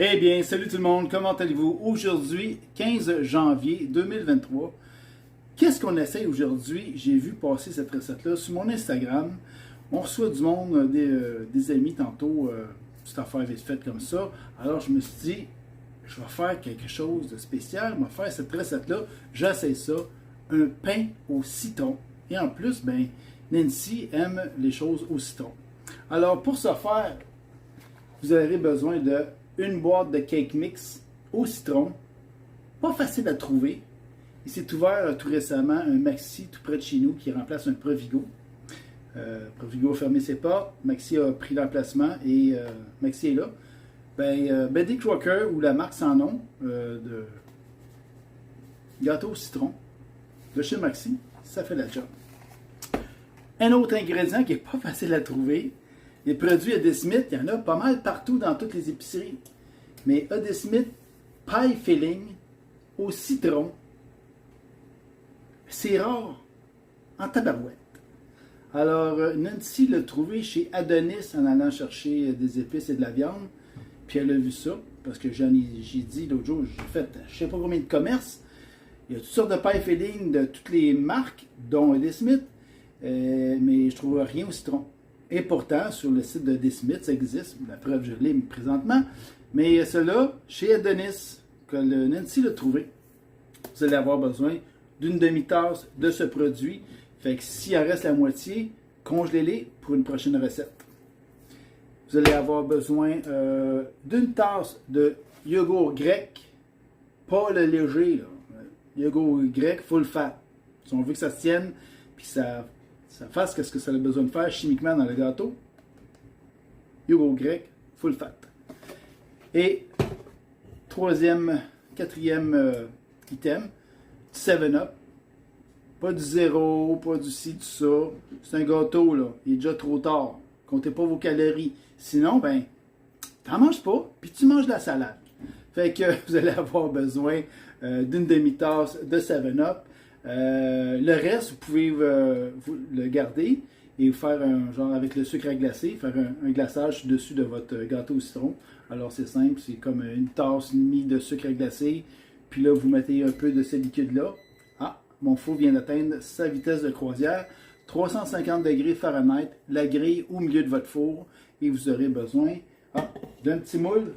Eh bien, salut tout le monde, comment allez-vous? Aujourd'hui, 15 janvier 2023, qu'est-ce qu'on essaye aujourd'hui? J'ai vu passer cette recette-là sur mon Instagram. On reçoit du monde, des amis tantôt, cette affaire vite faite comme ça. Alors je me suis dit, je vais faire quelque chose de spécial, je vais faire cette recette-là. J'essaie ça, un pain au citron. Et en plus, ben, Nancy aime les choses au citron. Alors pour ce faire, vous aurez besoin de une boîte de cake mix au citron. Pas facile à trouver. Il s'est ouvert tout récemment un Maxi tout près de chez nous qui remplace un Provigo. Provigo a fermé ses portes. Maxi a pris l'emplacement et Maxi est là. Betty Crocker ou la marque sans nom de gâteau au citron de chez Maxi, ça fait la job. Un autre ingrédient qui n'est pas facile à trouver. Les produits Eddie Smith, il y en a pas mal partout dans toutes les épiceries. Mais Eddie Smith pie filling au citron, c'est rare en tabarouette. Alors, Nancy l'a trouvé chez Adonis en allant chercher des épices et de la viande. Puis elle a vu ça, parce que j'ai dit l'autre jour, j'ai fait je ne sais pas combien de commerces. Il y a toutes sortes de pie filling de toutes les marques, dont Eddie Smith, mais je ne trouve rien au citron. Et pourtant, sur le site de Eddie Smith, ça existe. La preuve, je l'ai présentement. Mais cela, chez Adonis, que le Nancy l'a trouvé, vous allez avoir besoin d'une demi-tasse de ce produit. Fait que s'il en reste la moitié, congelez-les pour une prochaine recette. Vous allez avoir besoin d'une tasse de yogourt grec, pas le léger, là. Yogourt grec full fat. Si on veut que ça se tienne, puis ça fasse ce que ça a besoin de faire chimiquement dans le gâteau. Yogourt grec, full fat. Et quatrième item, 7-Up. Pas du zéro, pas du ci, du ça. C'est un gâteau, là. Il est déjà trop tard. Comptez pas vos calories. Sinon, ben, t'en manges pas, puis tu manges de la salade. Fait que vous allez avoir besoin d'une demi-tasse de 7-Up. Le reste, vous pouvez vous le garder et vous faire un genre avec le sucre à glacer, faire un glaçage dessus de votre gâteau au citron. Alors c'est simple, c'est comme une tasse et demie de sucre à glacer. Puis là, vous mettez un peu de ce liquide-là. Ah, mon four vient d'atteindre sa vitesse de croisière. 350 degrés Fahrenheit, la grille au milieu de votre four. Et vous aurez besoin d'un petit moule.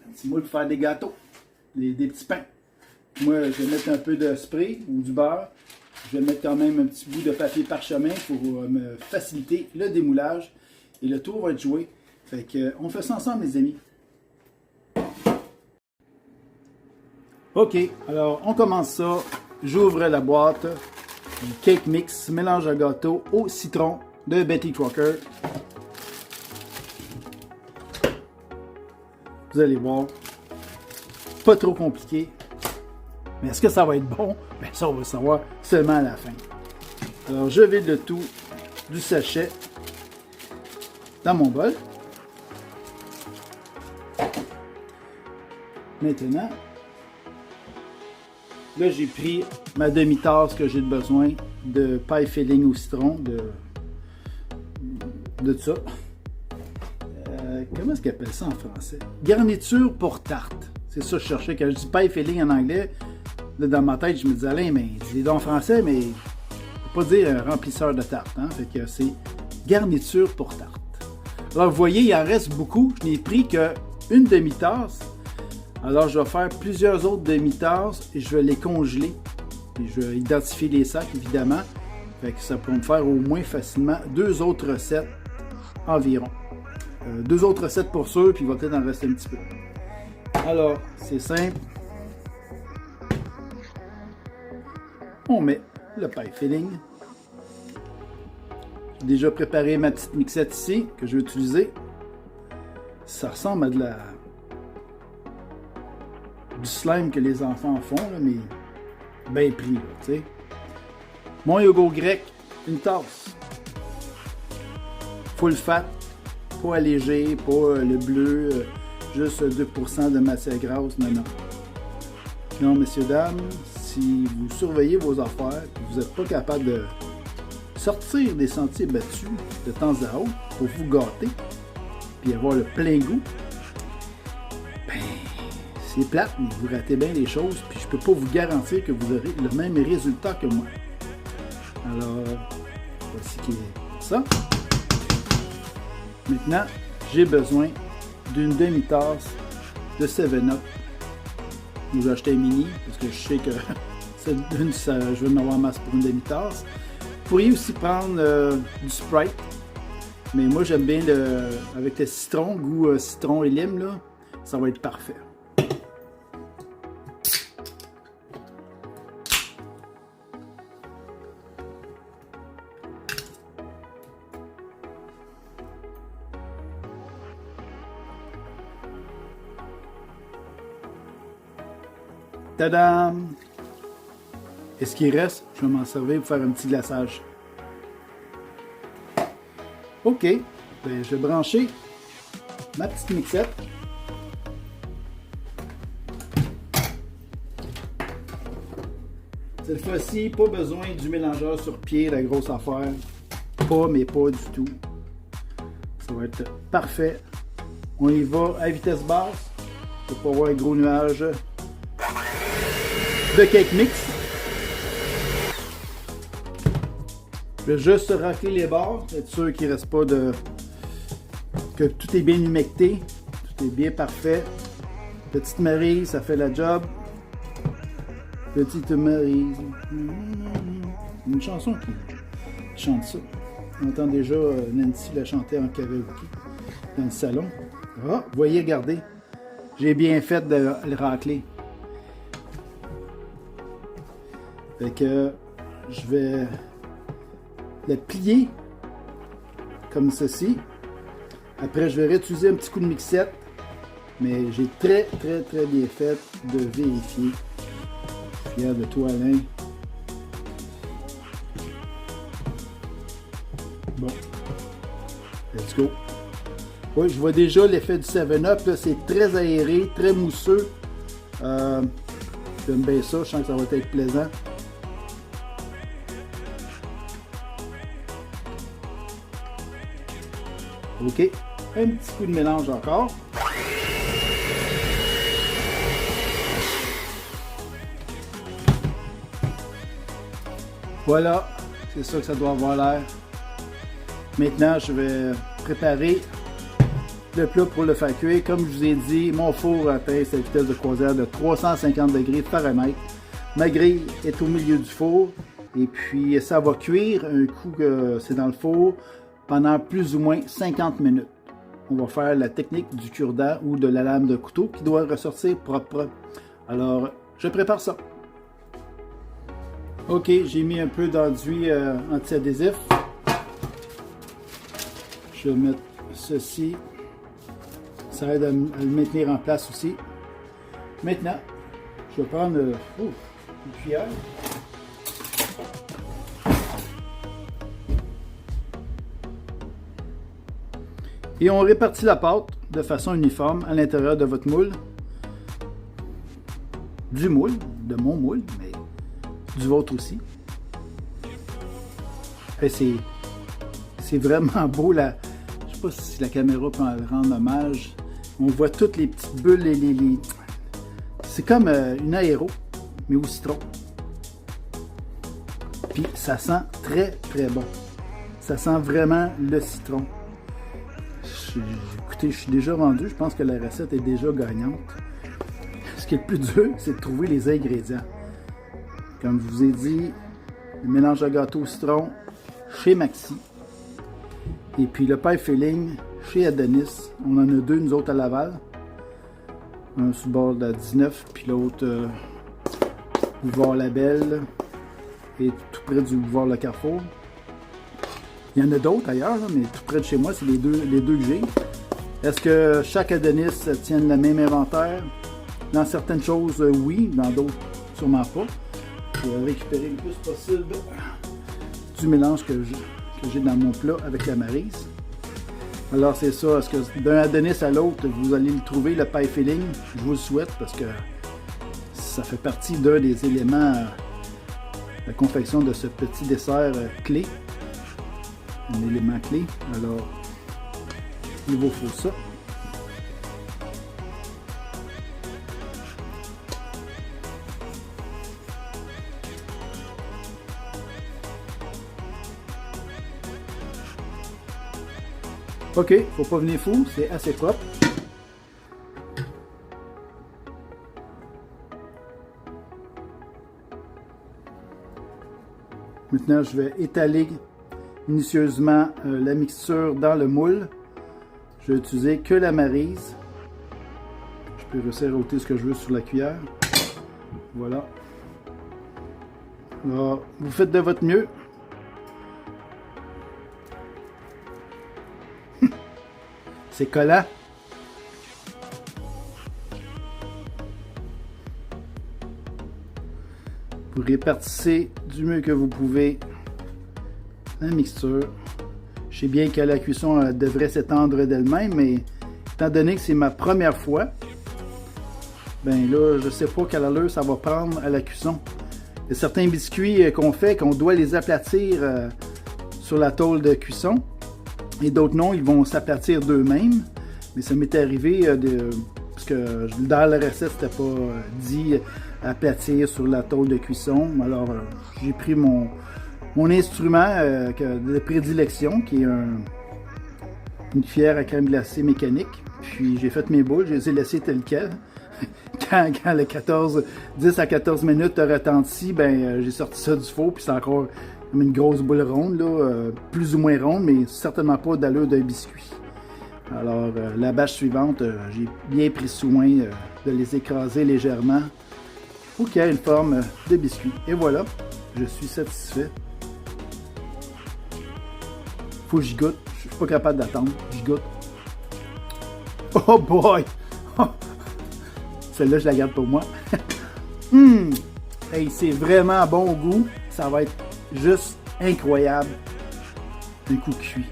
Un petit moule pour faire des gâteaux, des petits pains. Moi, je vais mettre un peu de spray ou du beurre. Je vais mettre quand même un petit bout de papier parchemin pour me faciliter le démoulage. Et le tour va être joué. Fait que, on fait ça ensemble, les amis. OK, alors on commence ça. J'ouvre la boîte du Cake Mix, mélange à gâteau au citron de Betty Crocker. Vous allez voir, pas trop compliqué. Mais est-ce que ça va être bon? Bien, ça, on va le savoir seulement à la fin. Alors, je vide le tout du sachet dans mon bol. Maintenant, là, j'ai pris ma demi-tasse que j'ai besoin de pie filling au citron, de ça. Comment est-ce qu'ils appellent ça en français? Garniture pour tarte. C'est ça que je cherchais. Quand je dis pie filling en anglais, là, dans ma tête, je me disais, Alain, mais je l'ai dit en français, mais je ne peux pas dire un remplisseur de tarte. Hein? Fait que c'est garniture pour tarte. Alors, vous voyez, il en reste beaucoup. Je n'ai pris qu'une demi-tasse. Alors, je vais faire plusieurs autres demi-tasses et je vais les congeler. Puis, je vais identifier les sacs, évidemment. Fait que ça peut me faire au moins facilement 2 autres recettes environ. 2 autres recettes pour sûr, puis il va peut-être en rester un petit peu. Alors, c'est simple. On met le pie filling. J'ai déjà préparé ma petite mixette ici que je vais utiliser. Ça ressemble à du slime que les enfants font, là, mais bien pris, tu sais. Mon yogourt grec, une tasse. Full fat, pas allégé, pas le bleu, juste 2% de matière grasse, non. Non, messieurs, dames, si vous surveillez vos affaires et vous n'êtes pas capable de sortir des sentiers battus de temps à autre pour vous gâter puis avoir le plein goût, c'est plate, mais vous ratez bien les choses, puis je peux pas vous garantir que vous aurez le même résultat que moi. Alors, voici qui est ça. Maintenant, j'ai besoin d'une demi-tasse de 7-Up. J'ai acheté un mini, parce que je sais que je vais en avoir masse pour une demi-tasse. Vous pourriez aussi prendre du Sprite, mais moi j'aime bien avec le citron, goût citron et lime, là, ça va être parfait. Tadam! Et ce qui reste, je vais m'en servir pour faire un petit glaçage. Ok, ben, je vais brancher ma petite mixette. Cette fois-ci, pas besoin du mélangeur sur pied, la grosse affaire. Pas, mais pas du tout. Ça va être parfait. On y va à vitesse basse pour pas avoir un gros nuage de cake mix. Je vais juste racler les bords, être sûr qu'il ne reste pas de... que tout est bien humecté, tout est bien parfait. Petite Marie, ça fait la job. Petite Marie. Une chanson qui chante ça. On entend déjà Nancy la chanter en karaoké dans le salon. Ah, voyez, regardez. J'ai bien fait de le racler. Fait que je vais le plier comme ceci. Après, je vais réutiliser un petit coup de mixette. Mais j'ai très bien fait de vérifier. Je suis fier de toi, Alain. Bon. Let's go. Oui, je vois déjà l'effet du 7-Up. C'est très aéré, très mousseux. J'aime bien ça. Je sens que ça va être plaisant. Ok. Un petit coup de mélange encore. Voilà, c'est ça que ça doit avoir l'air. Maintenant, je vais préparer le plat pour le faire cuire. Comme je vous ai dit, mon four atteint sa vitesse de croisière de 350 degrés Fahrenheit. Ma grille est au milieu du four. Et puis, ça va cuire un coup que c'est dans le four pendant plus ou moins 50 minutes. On va faire la technique du cure-dent ou de la lame de couteau qui doit ressortir propre. Alors, je prépare ça. Ok, j'ai mis un peu d'enduit anti-adhésif. Je vais mettre ceci. Ça aide à le maintenir en place aussi. Maintenant, je vais prendre une cuillère. Et on répartit la pâte de façon uniforme à l'intérieur de votre moule. Du moule, de mon moule, mais du vôtre aussi. Et c'est vraiment beau. Je ne sais pas si la caméra peut en rendre hommage. On voit toutes les petites bulles. C'est comme une aéro, mais au citron. Puis ça sent très bon. Ça sent vraiment le citron. Écoutez, je suis déjà rendu. Je pense que la recette est déjà gagnante. Ce qui est le plus dur, c'est de trouver les ingrédients. Comme je vous ai dit, le mélange de gâteau au citron chez Maxi. Et puis le pie filling chez Adonis. On en a deux, nous autres, à Laval. Un sur le bord de la 19, puis l'autre boulevard Labelle et tout près du boulevard Le Carrefour. Il y en a d'autres ailleurs, là, mais tout près de chez moi, c'est les deux que j'ai. Est-ce que chaque Adonis tienne le même inventaire? Dans certaines choses, oui. Dans d'autres, sûrement pas. Je vais récupérer le plus possible du mélange que j'ai dans mon plat avec la Maryse. Alors c'est ça, est-ce que d'un Adonis à l'autre, vous allez le trouver, le pie filling? Je vous le souhaite parce que ça fait partie d'un des éléments de la confection de ce petit dessert clé. Un élément clé. Alors, il vous faut ça. OK, faut pas venir fou, c'est assez propre. Maintenant, je vais étaler minutieusement la mixture dans le moule. Je vais utiliser que la maryse. Je peux réussir à ôter ce que je veux sur la cuillère. Voilà. Alors, vous faites de votre mieux. C'est collant. Vous répartissez du mieux que vous pouvez la mixture. Je sais bien que la cuisson devrait s'étendre d'elle-même, mais étant donné que c'est ma première fois, ben là, je ne sais pas quelle allure ça va prendre à la cuisson. Il y a certains biscuits qu'on fait, qu'on doit les aplatir sur la tôle de cuisson, et d'autres non, ils vont s'aplatir d'eux-mêmes. Mais ça m'est arrivé parce que dans la recette, c'était pas dit aplatir sur la tôle de cuisson. Alors, j'ai pris mon instrument de prédilection, qui est une cuillère à crème glacée mécanique. Puis j'ai fait mes boules, je les ai laissées telles quelles. Quand le 10 à 14 minutes a retenti, ben j'ai sorti ça du four, puis c'est encore comme une grosse boule ronde, là, plus ou moins ronde, mais certainement pas d'allure d'un biscuit. Alors, la bâche suivante, j'ai bien pris soin de les écraser légèrement pour qu'il y ait une forme de biscuit. Et voilà, je suis satisfait. Faut que j'y goûte. Je suis pas capable d'attendre. J'y goûte. Oh boy! Celle-là, je la garde pour moi. Hey, c'est vraiment bon au goût. Ça va être juste incroyable. Un coup cuit.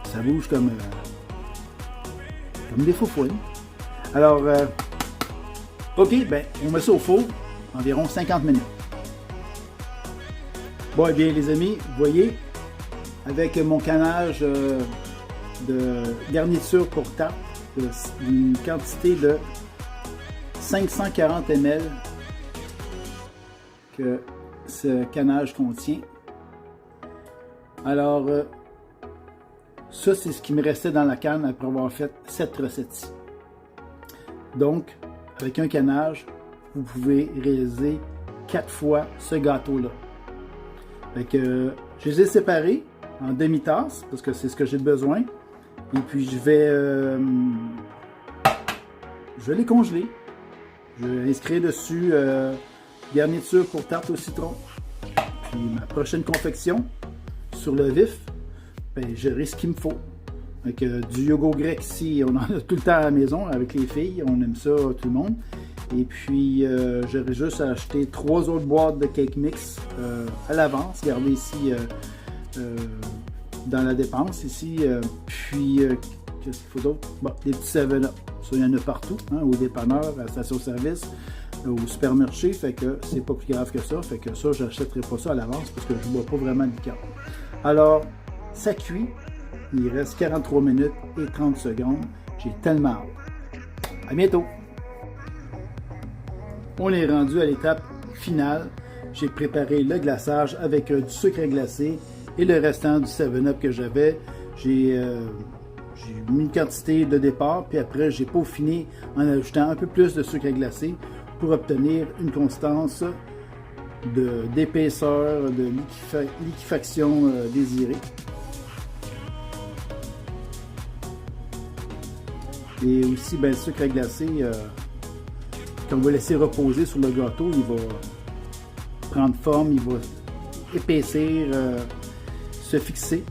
Ça bouge comme des faux-fouilles. Alors, ok, ben, on met ça au four, environ 50 minutes. Bon, eh bien, les amis, vous voyez, avec mon canage de garniture pour tarte, d'une quantité de 540 ml que ce canage contient. Alors, ça, c'est ce qui me restait dans la canne après avoir fait cette recette-ci. Donc, avec un canage, vous pouvez réaliser 4 fois ce gâteau-là. Fait que je les ai séparés en demi-tasse, parce que c'est ce que j'ai besoin. Et puis, je vais les congeler. Je vais inscrire dessus garniture pour tarte au citron. Puis, ma prochaine confection, sur le vif, ben, j'aurai ce qu'il me faut. Avec du yogourt grec ici, on en a tout le temps à la maison avec les filles, on aime ça tout le monde. Et puis j'aurais juste acheté 3 autres boîtes de cake mix à l'avance, gardées ici dans la dépense ici. Puis qu'est-ce qu'il faut d'autre? Bon, des petits 7-Up. Ça, il y en a partout, hein, au dépanneur, à la station-service, au supermarché, fait que c'est pas plus grave que ça. Fait que ça, j'achèterai pas ça à l'avance parce que je ne bois pas vraiment de liqueur. Alors, ça cuit. Il reste 43 minutes et 30 secondes. J'ai tellement hâte. À bientôt! On est rendu à l'étape finale. J'ai préparé le glaçage avec du sucre glacé et le restant du 7-Up que j'avais. J'ai mis une quantité de départ, puis après j'ai peaufiné en ajoutant un peu plus de sucre glacé pour obtenir une constance d'épaisseur, de liquéfaction désirée. Et aussi, ben, le sucre glacé, quand on va laisser reposer sur le gâteau, il va prendre forme, il va épaissir, se fixer.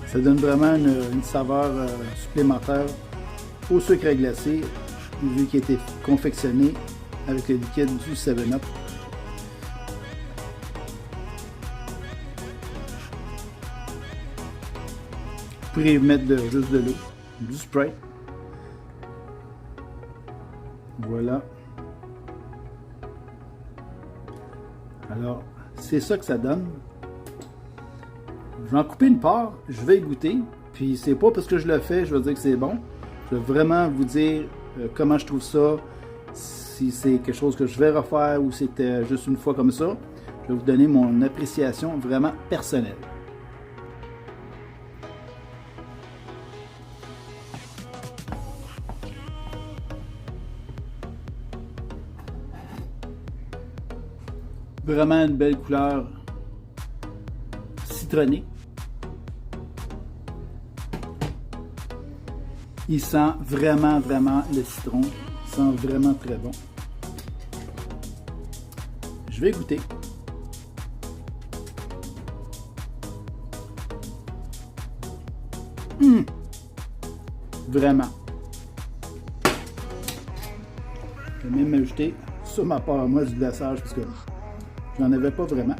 Ça donne vraiment une saveur supplémentaire au sucre glacé, vu qu'il a été confectionné avec le liquide du 7-Up. Vous pourrez mettre juste de l'eau, du Sprite. Voilà. Alors, c'est ça que ça donne. Je vais en couper une part, je vais y goûter. Puis c'est pas parce que je le fais, je vais dire que c'est bon. Je vais vraiment vous dire comment je trouve ça, si c'est quelque chose que je vais refaire ou c'était juste une fois comme ça. Je vais vous donner mon appréciation vraiment personnelle. Vraiment une belle couleur citronnée. Il sent vraiment le citron. Il sent vraiment très bon. Je vais goûter. Vraiment. Je vais même ajouter sur ma part à moi du glaçage parce que je n'en avais pas vraiment.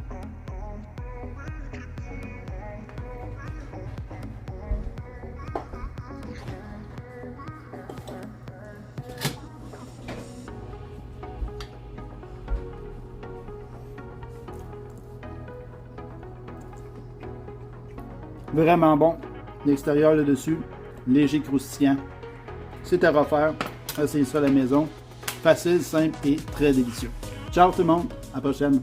Vraiment bon. L'extérieur, le dessus, léger, croustillant. C'est à refaire. Essayez ça à la maison. Facile, simple et très délicieux. Ciao tout le monde. À la prochaine.